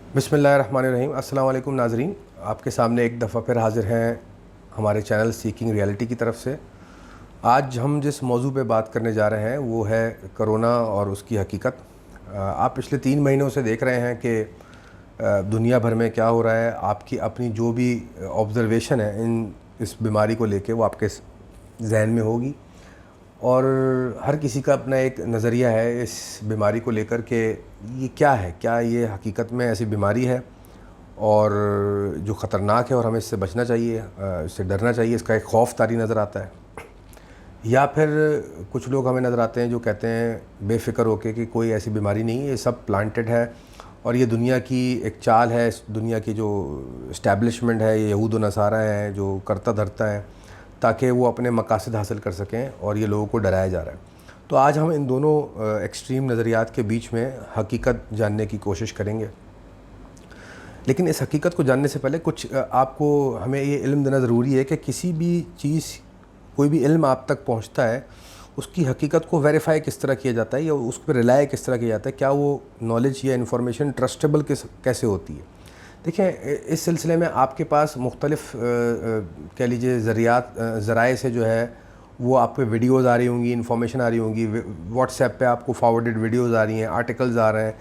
बिस्मिल्लाहिर्रहमानिर्रहीम। अस्सलाम वालेकुम नाज़रीन, आपके सामने एक दफ़ा फिर हाज़िर हैं हमारे चैनल सीकिंग रियलिटी की तरफ से। आज हम जिस मौजू पे बात करने जा रहे हैं वो है कोरोना और उसकी हकीकत। आप पिछले 3 महीनों से देख रहे हैं कि दुनिया भर में क्या हो रहा है। आपकी अपनी जो भी ऑब्ज़र्वेशन है इस बीमारी को लेके वो आपके जहन में होगी, और हर किसी का अपना एक नज़रिया है इस बीमारी को लेकर के ये क्या है, क्या ये हकीकत में ऐसी बीमारी है और जो ख़तरनाक है और हमें इससे बचना चाहिए, इससे डरना चाहिए, इसका एक खौफ तारी नज़र आता है। या फिर कुछ लोग हमें नज़र आते हैं जो कहते हैं बेफ़िक्र होके कि कोई ऐसी बीमारी नहीं है, ये सब प्लांटेड है और ये दुनिया की एक चाल है। इस दुनिया की जो इस्टेब्लिशमेंट है, ये यहूद व नसारा हैं जो करता धरता है ताकि वो अपने मकासद हासिल कर सकें, और ये लोगों को डराया जा रहा है। तो आज हम इन दोनों एक्सट्रीम नज़रियात के बीच में हकीकत जानने की कोशिश करेंगे। लेकिन इस हकीकत को जानने से पहले कुछ आपको हमें ये इल्म देना ज़रूरी है कि किसी भी चीज़, कोई भी इल्म आप तक पहुंचता है, उसकी हकीकत को वेरीफ़ाई किस तरह किया जाता है या उस पर रिलाय किस तरह किया जाता है, क्या वो नॉलेज या इन्फॉर्मेशन ट्रस्टेबल कैसे होती है। देखिए, इस सिलसिले में आपके पास मुख्तलिफ़ कह लीजिए ज़राए से जो है वो आप पे वीडियोज़ आ रही होंगी, इन्फॉर्मेशन आ रही होंगी। व्हाट्सएप पे आपको फॉरवर्डेड वीडियोज़ आ रही हैं, आर्टिकल्स आ रहे हैं,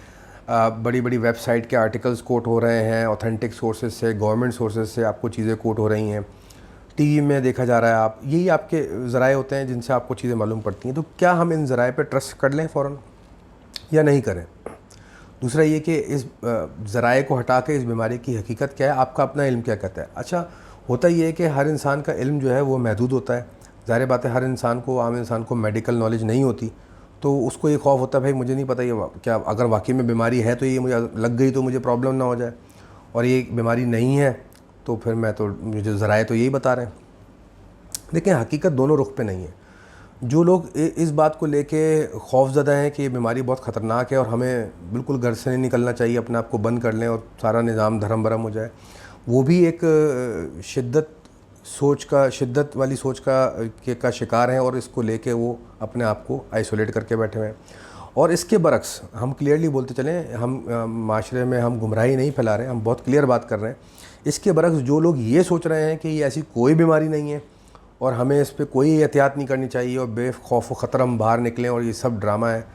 बड़ी बड़ी वेबसाइट के आर्टिकल्स कोट हो रहे हैं, ऑथेंटिक सोर्सेज से, गवर्नमेंट सोर्सेज से आपको चीज़ें कोट हो रही हैं, टीवी में देखा जा रहा है। आप यही आपके ज़राए होते हैं जिनसे आपको चीज़ें मालूम पड़ती हैं। तो क्या हम इन ज़राए पे ट्रस्ट कर लें फ़ौरन या नहीं करें। दूसरा ये कि इस ज़राए को हटा के इस बीमारी की हकीकत क्या है, आपका अपना इल्म क्या कहता है। अच्छा, होता ये है कि हर इंसान का इल्म जो है वो महदूद होता है। ज़ाहिर बात है, हर इंसान को, आम इंसान को मेडिकल नॉलेज नहीं होती, तो उसको ये खौफ होता है भाई मुझे नहीं पता ये क्या, अगर वाकई में बीमारी है तो ये मुझे लग गई तो मुझे प्रॉब्लम ना हो जाए, और ये बीमारी नहीं है तो फिर मुझे ज़राए तो यही बता रहे हैं। लेकिन हकीकत दोनों रुख पे नहीं है। जो लोग इस बात को लेके खौफज़दा हैं कि ये बीमारी बहुत ख़तरनाक है और हमें बिल्कुल घर से नहीं निकलना चाहिए, अपने आप को बंद कर लें और सारा निज़ाम धर्म भरम हो जाए, वो भी एक शिद्दत वाली सोच का शिकार हैं और इसको लेके वो अपने आप को आइसोलेट करके बैठे हुए हैं। और इसके बरक्स हम क्लियरली बोलते चलें, हम माशरे में हम गुमराही नहीं फैला रहे हैं, हम बहुत क्लियर बात कर रहे हैं। इसके बरक्स जो लोग ये सोच रहे हैं कि ये ऐसी कोई बीमारी नहीं है और हमें इस पे कोई एहतियात नहीं करनी चाहिए और बेखौफ व ख़तर हम बाहर निकलें और ये सब ड्रामा है,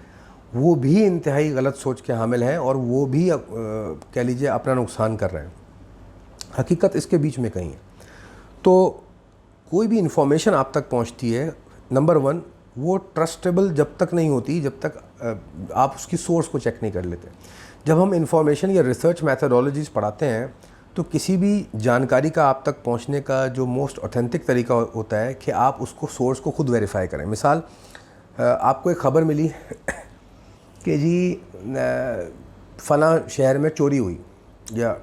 वो भी इंतहाई गलत सोच के हामिल हैं और वो भी कह लीजिए अपना नुकसान कर रहे हैं। हकीकत इसके बीच में कहीं है। तो कोई भी इंफॉर्मेशन आप तक पहुंचती है, नंबर 1 वो ट्रस्टेबल जब तक नहीं होती जब तक आप उसकी सोर्स को चेक नहीं कर लेते। जब हम इंफॉर्मेशन या रिसर्च मैथडोलॉजीज़ पढ़ाते हैं तो किसी भी जानकारी का आप तक पहुंचने का जो मोस्ट ऑथेंटिक तरीका होता है कि आप उसको सोर्स को खुद वेरीफाई करें। मिसाल, आपको एक ख़बर मिली कि जी फ़लाँ शहर में चोरी हुई या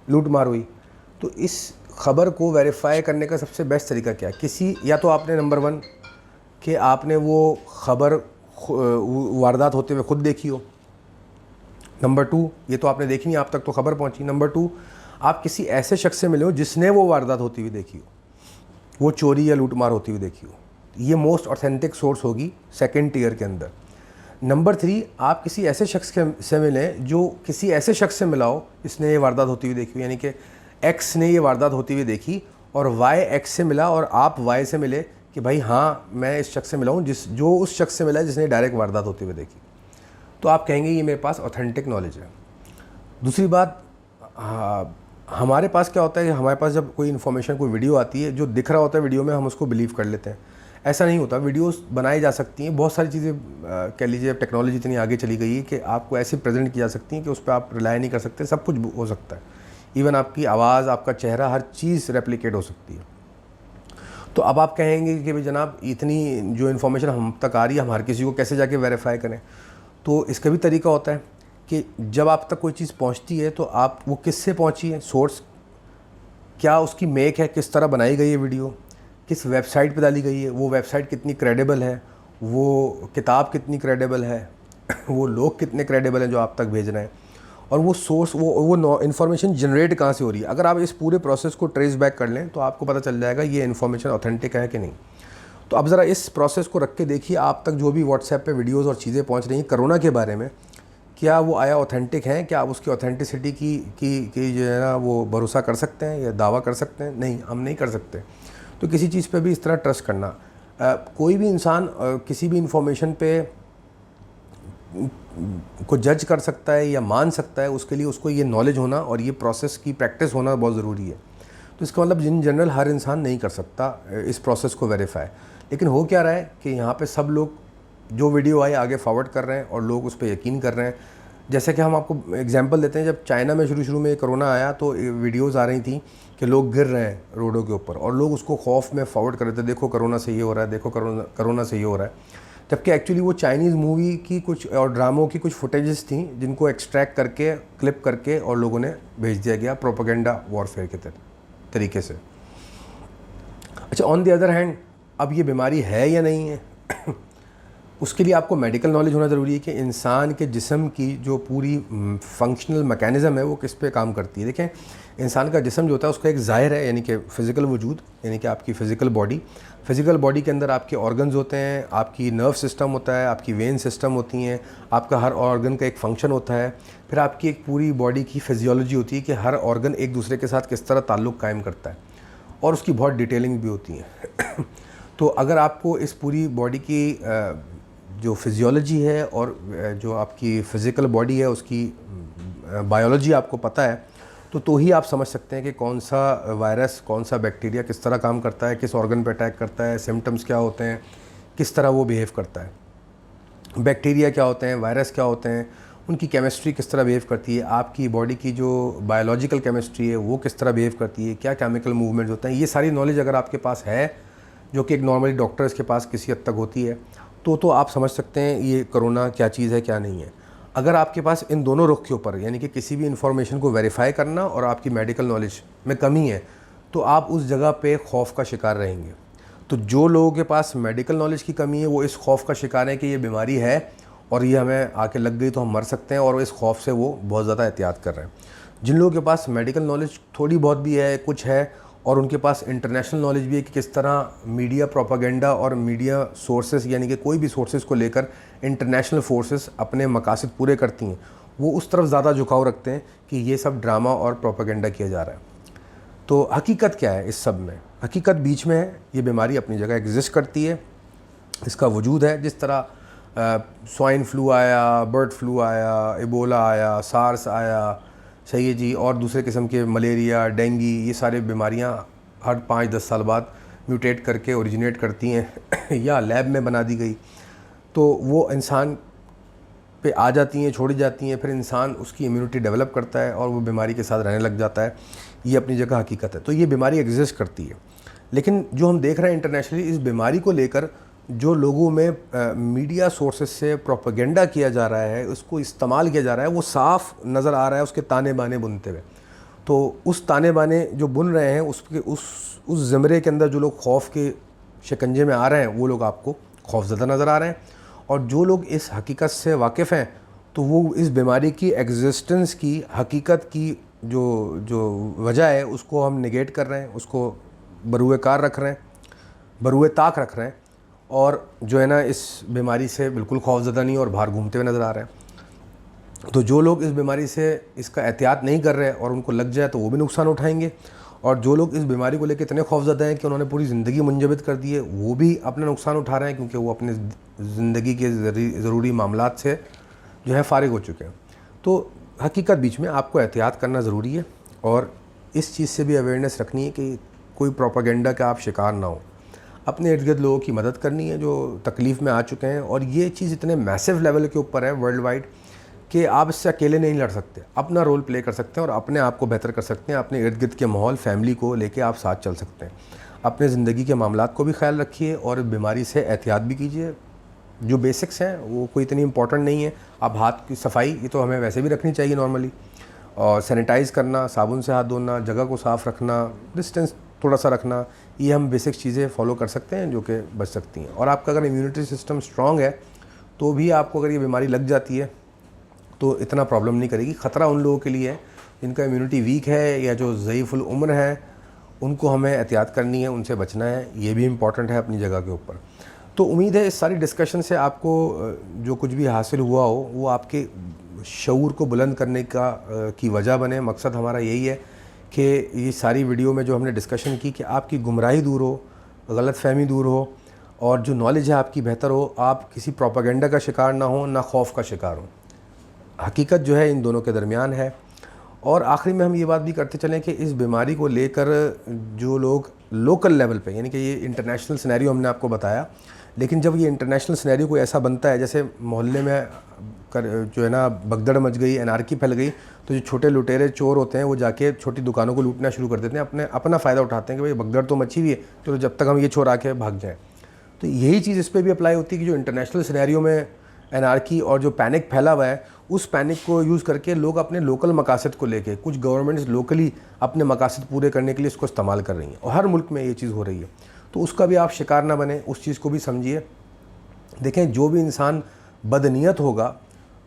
लूट मार हुई, तो इस ख़बर को वेरीफाई करने का सबसे बेस्ट तरीका क्या है। किसी, या तो आपने नंबर 1 कि आपने वो ख़बर वारदात होते हुए ख़ुद देखी हो। नंबर 2, ये तो आपने देखी नहीं, आप तक तो ख़बर पहुंची। नंबर 2, आप किसी ऐसे शख्स से मिले हो जिसने वो वारदात होती हुई देखी हो, वो चोरी या लूटमार होती हुई देखी हो। ये मोस्ट ऑथेंटिक सोर्स होगी सेकंड टियर के अंदर। नंबर 3, आप किसी ऐसे शख्स से मिलें जो किसी ऐसे शख्स से मिला हो जिसने ये वारदात होती हुई देखी हो, यानी कि एक्स ने ये वारदात होती हुई देखी और वाई एक्स से मिला और आप वाई से मिले कि भाई हाँ मैं इस शख्स से मिला हूँ जो उस शख्स से मिला है जिसने डायरेक्ट वारदात होती हुई देखी। तो आप कहेंगे ये मेरे पास ऑथेंटिक नॉलेज है। दूसरी बात, हमारे पास क्या होता है कि हमारे पास जब कोई इन्फॉर्मेशन, कोई वीडियो आती है, जो दिख रहा होता है वीडियो में हम उसको बिलीव कर लेते हैं। ऐसा नहीं होता। वीडियोस बनाई जा सकती हैं, बहुत सारी चीज़ें कह लीजिए टेक्नोलॉजी इतनी आगे चली गई है कि आपको ऐसे प्रेजेंट की जा सकती हैं कि उस पर आप रिलाई नहीं कर सकते, सब कुछ हो सकता है। इवन आपकी आवाज़, आपका चेहरा, हर चीज़ रेप्लिकेट हो सकती है। तो अब आप कहेंगे कि भाई जनाब इतनी जो इन्फॉर्मेशन हम तक आ रही है, हम हर किसी को कैसे जाके वेरीफाई करें। तो इसका भी तरीका होता है कि जब आप तक कोई चीज़ पहुंचती है तो आप वो किससे पहुंची है, सोर्स क्या उसकी मेक है, किस तरह बनाई गई है वीडियो, किस वेबसाइट पे डाली गई है, वो वेबसाइट कितनी क्रेडिबल है, वो किताब कितनी क्रेडिबल है, वो लोग कितने क्रेडिबल हैं जो आप तक भेज रहे हैं, और वो सोर्स, वो इन्फॉर्मेशन जनरेट कहाँ से हो रही है। अगर आप इस पूरे प्रोसेस को ट्रेस बैक कर लें तो आपको पता चल जाएगा ये इन्फॉर्मेशन ऑथेंटिक है कि नहीं। तो अब ज़रा इस प्रोसेस को रख के देखिए आप तक जो भी व्हाट्सएप पे वीडियोस और चीज़ें पहुंच रही हैं कोरोना के बारे में, क्या वो आया ऑथेंटिक है, क्या आप उसकी ऑथेंटिसिटी की जो है ना वो भरोसा कर सकते हैं या दावा कर सकते हैं? नहीं, हम नहीं कर सकते। तो किसी चीज़ पे भी इस तरह ट्रस्ट करना, कोई भी इंसान किसी भी इंफॉर्मेशन पे को जज कर सकता है या मान सकता है, उसके लिए उसको ये नॉलेज होना और ये प्रोसेस की प्रैक्टिस होना बहुत ज़रूरी है। तो इसका मतलब इन जनरल हर इंसान नहीं कर सकता इस प्रोसेस को वेरीफाई। लेकिन हो क्या रहा है कि यहाँ पे सब लोग जो वीडियो आई आगे फॉरवर्ड कर रहे हैं और लोग उस पर यकीन कर रहे हैं। जैसे कि हम आपको एग्जांपल देते हैं, जब चाइना में शुरू में कोरोना आया तो वीडियोज़ आ रही थी कि लोग गिर रहे हैं रोडों के ऊपर और लोग उसको खौफ में फॉरवर्ड कर रहे थे, देखो कोरोना से ये हो रहा है, देखो कोरोना से ये हो रहा है। जबकि एक्चुअली वो चाइनीज़ मूवी की कुछ और ड्रामों की कुछ फुटेजेस थी जिनको एक्सट्रैक्ट करके क्लिप करके और लोगों ने भेज दिया गया प्रोपेगेंडा वॉरफेयर के तरीके से। अच्छा, ऑन द अदर हैंड अब ये बीमारी है या नहीं है उसके लिए आपको मेडिकल नॉलेज होना ज़रूरी है कि इंसान के जिस्म की जो पूरी फंक्शनल मैकेनिज़्म है वो किस पे काम करती है। देखें, इंसान का जिस्म जो होता है उसका एक ज़ाहिर है, यानी कि फ़िज़िकल वजूद, यानी कि आपकी फ़िज़िकल बॉडी के अंदर आपके ऑर्गन्स होते हैं, आपकी नर्व सिस्टम होता है, आपकी वेन सिस्टम होती हैं, आपका हर ऑर्गन का एक फ़ंक्शन होता है, फिर आपकी एक पूरी बॉडी की फिजियोलॉजी होती है कि हर ऑर्गन एक दूसरे के साथ किस तरह ताल्लुक़ कायम करता है, और उसकी बहुत डिटेलिंग भी होती है तो अगर आपको इस पूरी बॉडी की जो फिजियोलॉजी है और जो आपकी फ़िज़िकल बॉडी है उसकी बायोलॉजी आपको पता है तो ही आप समझ सकते हैं कि कौन सा वायरस, कौन सा बैक्टीरिया किस तरह काम करता है, किस ऑर्गन पे अटैक करता है, सिम्टम्स क्या होते हैं, किस तरह वो बिहेव करता है। बैक्टीरिया क्या होते हैं, वायरस क्या होते हैं, उनकी केमिस्ट्री किस तरह बिहेव करती है, आपकी बॉडी की जो बायोलॉजिकल केमिस्ट्री है वो किस तरह बिहेव करती है, क्या केमिकल मूवमेंट्स होते हैं, ये सारी नॉलेज अगर आपके पास है, जो कि एक नॉर्मली डॉक्टर्स के पास किसी हद तक होती है, तो आप समझ सकते हैं ये कोरोना क्या चीज़ है क्या नहीं है। अगर आपके पास इन दोनों रुख के ऊपर, यानी कि किसी भी इंफॉर्मेशन को वेरीफाई करना और आपकी मेडिकल नॉलेज में कमी है, तो आप उस जगह पे खौफ का शिकार रहेंगे। तो जो लोगों के पास मेडिकल नॉलेज की कमी है वो इस खौफ का शिकार है कि ये बीमारी है और ये हमें आके लग गई तो हम मर सकते हैं, और इस खौफ से वो बहुत ज़्यादा एहतियात कर रहे हैं। जिन लोगों के पास मेडिकल नॉलेज थोड़ी बहुत भी है, कुछ है, और उनके पास इंटरनेशनल नॉलेज भी है कि किस तरह मीडिया प्रोपागेंडा और मीडिया सोर्सेस, यानी कि कोई भी सोर्सेस को लेकर इंटरनेशनल फोर्सेस अपने मकासद पूरे करती हैं, वो उस तरफ ज़्यादा झुकाव रखते हैं कि ये सब ड्रामा और प्रोपागेंडा किया जा रहा है। तो हकीकत क्या है इस सब में? हकीकत बीच में है, ये बीमारी अपनी जगह एग्जिस्ट करती है, इसका वजूद है। जिस तरह स्वाइन फ्लू आया, बर्ड फ्लू आया, इबोला आया, सार्स आया, सही है जी, और दूसरे किस्म के मलेरिया, डेंगू, ये सारे बीमारियां हर 5-10 साल बाद म्यूटेट करके ओरिजिनेट करती हैं या लैब में बना दी गई तो वो इंसान पे आ जाती हैं, छोड़ी जाती हैं, फिर इंसान उसकी इम्यूनिटी डेवलप करता है और वो बीमारी के साथ रहने लग जाता है। ये अपनी जगह हकीकत है। तो ये बीमारी एग्जिस्ट करती है, लेकिन जो हम देख रहे हैं इंटरनेशनली, इस बीमारी को लेकर जो लोगों में मीडिया सोर्सेज से प्रोपेगेंडा किया जा रहा है, उसको इस्तेमाल किया जा रहा है, वो साफ नज़र आ रहा है उसके ताने बाने बुनते हुए। तो उस ताने बाने जो बुन रहे हैं उसके उस ज़मरे के अंदर जो लोग खौफ के शिकंजे में आ रहे हैं वो लोग आपको खौफज़दा नज़र आ रहे हैं, और जो लोग इस हकीकत से वाकिफ़ हैं तो वो इस बीमारी की एग्जिस्टेंस की हकीकत की जो वजह है उसको हम निगेट कर रहे हैं, उसको बरूए कार रख रहे हैं, बरूए ताक रख रहे हैं, और जो है ना इस बीमारी से बिल्कुल खौफज़दा नहीं और बाहर घूमते हुए नज़र आ रहे हैं। तो जो लोग इस बीमारी से इसका एहतियात नहीं कर रहे और उनको लग जाए तो वो भी नुकसान उठाएंगे, और जो लोग इस बीमारी को लेकर इतने खौफज़दा हैं कि उन्होंने पूरी ज़िंदगी मुंजमद कर दी है, वो भी अपना नुकसान उठा रहे हैं, क्योंकि वो अपने ज़िंदगी के ज़रूरी मामलात से जो है फ़ारिग हो चुके हैं। तो हकीकत बीच में आपको एहतियात करना ज़रूरी है, और इस चीज़ से भी अवेयरनेस रखनी है कि कोई प्रोपेगेंडा का आप शिकार ना हो। अपने इर्द गिर्द लोगों की मदद करनी है जो तकलीफ़ में आ चुके हैं, और ये चीज़ इतने मैसिव लेवल के ऊपर है वर्ल्ड वाइड कि आप इससे अकेले नहीं लड़ सकते, अपना रोल प्ले कर सकते हैं और अपने आप को बेहतर कर सकते हैं। अपने इर्द गिर्द के माहौल, फैमिली को लेके आप साथ चल सकते हैं। अपने ज़िंदगी के मामलात को भी ख्याल रखिए और बीमारी से एहतियात भी कीजिए। जो बेसिक्स हैं वो कोई इतनी इंपॉर्टेंट नहीं है। अब हाथ की सफाई ये तो हमें वैसे भी रखनी चाहिए नॉर्मली, और सैनिटाइज़ करना, साबुन से हाथ धोना, जगह को साफ़ रखना, डिस्टेंस थोड़ा सा रखना, ये हम बेसिक चीज़ें फॉलो कर सकते हैं जो कि बच सकती हैं। और आपका अगर इम्यूनिटी सिस्टम स्ट्रॉन्ग है तो भी आपको अगर ये बीमारी लग जाती है तो इतना प्रॉब्लम नहीं करेगी। ख़तरा उन लोगों के लिए है जिनका इम्यूनिटी वीक है या जो ज़ईफ़ुल उम्र है, उनको हमें एहतियात करनी है, उनसे बचना है। ये भी इम्पॉर्टेंट है अपनी जगह के ऊपर। तो उम्मीद है इस सारी डिस्कशन से आपको जो कुछ भी हासिल हुआ हो वो आपके शऊर को बुलंद करने की वजह बने। मकसद हमारा यही है कि ये सारी वीडियो में जो हमने डिस्कशन की कि आपकी गुमराही दूर हो, गलत फहमी दूर हो और जो नॉलेज है आपकी बेहतर हो, आप किसी प्रोपागेंडा का शिकार ना हो, ना खौफ का शिकार हो। हकीकत जो है इन दोनों के दरमियान है। और आखिरी में हम ये बात भी करते चलें कि इस बीमारी को लेकर जो लोग लोकल लेवल पे, यानी कि ये इंटरनेशनल सिनेरियो हमने आपको बताया, लेकिन जब ये इंटरनेशनल सिनेरियो कोई ऐसा बनता है, जैसे मोहल्ले में जो है ना भगदड़ मच गई, एनार्की फैल गई, तो जो छोटे लुटेरे चोर होते हैं वो जाके छोटी दुकानों को लूटना शुरू कर देते हैं, अपना फ़ायदा उठाते हैं कि भाई भगदड़ तो मची हुई है, तो जब तक हम ये चोर आके भाग जाएँ। तो यही चीज़ इस पर भी अप्लाई होती है कि जो इंटरनेशनल सिनेरियो में एनार्की और जो पैनिक फैला हुआ है, उस पैनिक को यूज़ करके लोग अपने लोकल मकासद को लेके, कुछ गवर्नमेंट्स लोकली अपने मकासद पूरे करने के लिए इसको इस्तेमाल कर रही हैं और हर मुल्क में ये चीज़ हो रही है। तो उसका भी आप शिकार ना बने, उस चीज़ को भी समझिए। देखें, जो भी इंसान बदनीयत होगा,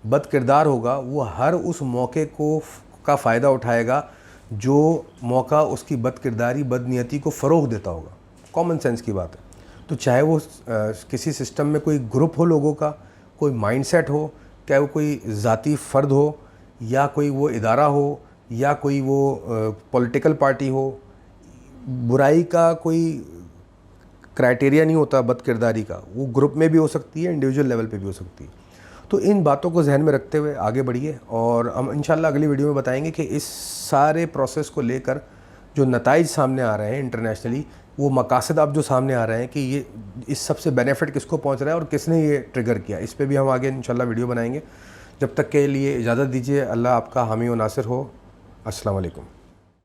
बद किरदार होगा, वो हर उस मौके का फ़ायदा उठाएगा जो मौका उसकी बद किरदारी, बदनीयती को फ़रोग़ देता होगा। कॉमन सेंस की बात है। तो चाहे वो किसी सिस्टम में कोई ग्रुप हो लोगों का, कोई माइंडसेट हो, चाहे वो कोई ज़ाती फ़र्द हो, या कोई वो इदारा हो, या कोई वो पॉलिटिकल पार्टी हो, बुराई का कोई क्राइटेरिया नहीं होता बद किरदारी का। वो ग्रुप में भी हो सकती है, इंडिविजुअल लेवल पे भी हो सकती है। तो इन बातों को जहन में रखते हुए आगे बढ़िए और हम इंशाल्लाह अगली वीडियो में बताएंगे कि इस सारे प्रोसेस को लेकर जो नताइज सामने आ रहे हैं इंटरनेशनली, वो मकासद अब जो सामने आ रहे हैं कि ये इस सबसे बेनिफिट किसको पहुंच रहा है और किसने ये ट्रिगर किया, इस पे भी हम आगे इंशाल्लाह वीडियो बनाएंगे। जब तक के लिए इजाज़त दीजिए। अल्लाह आपका हामी व नासिर हो। अस्सलाम वालेकुम।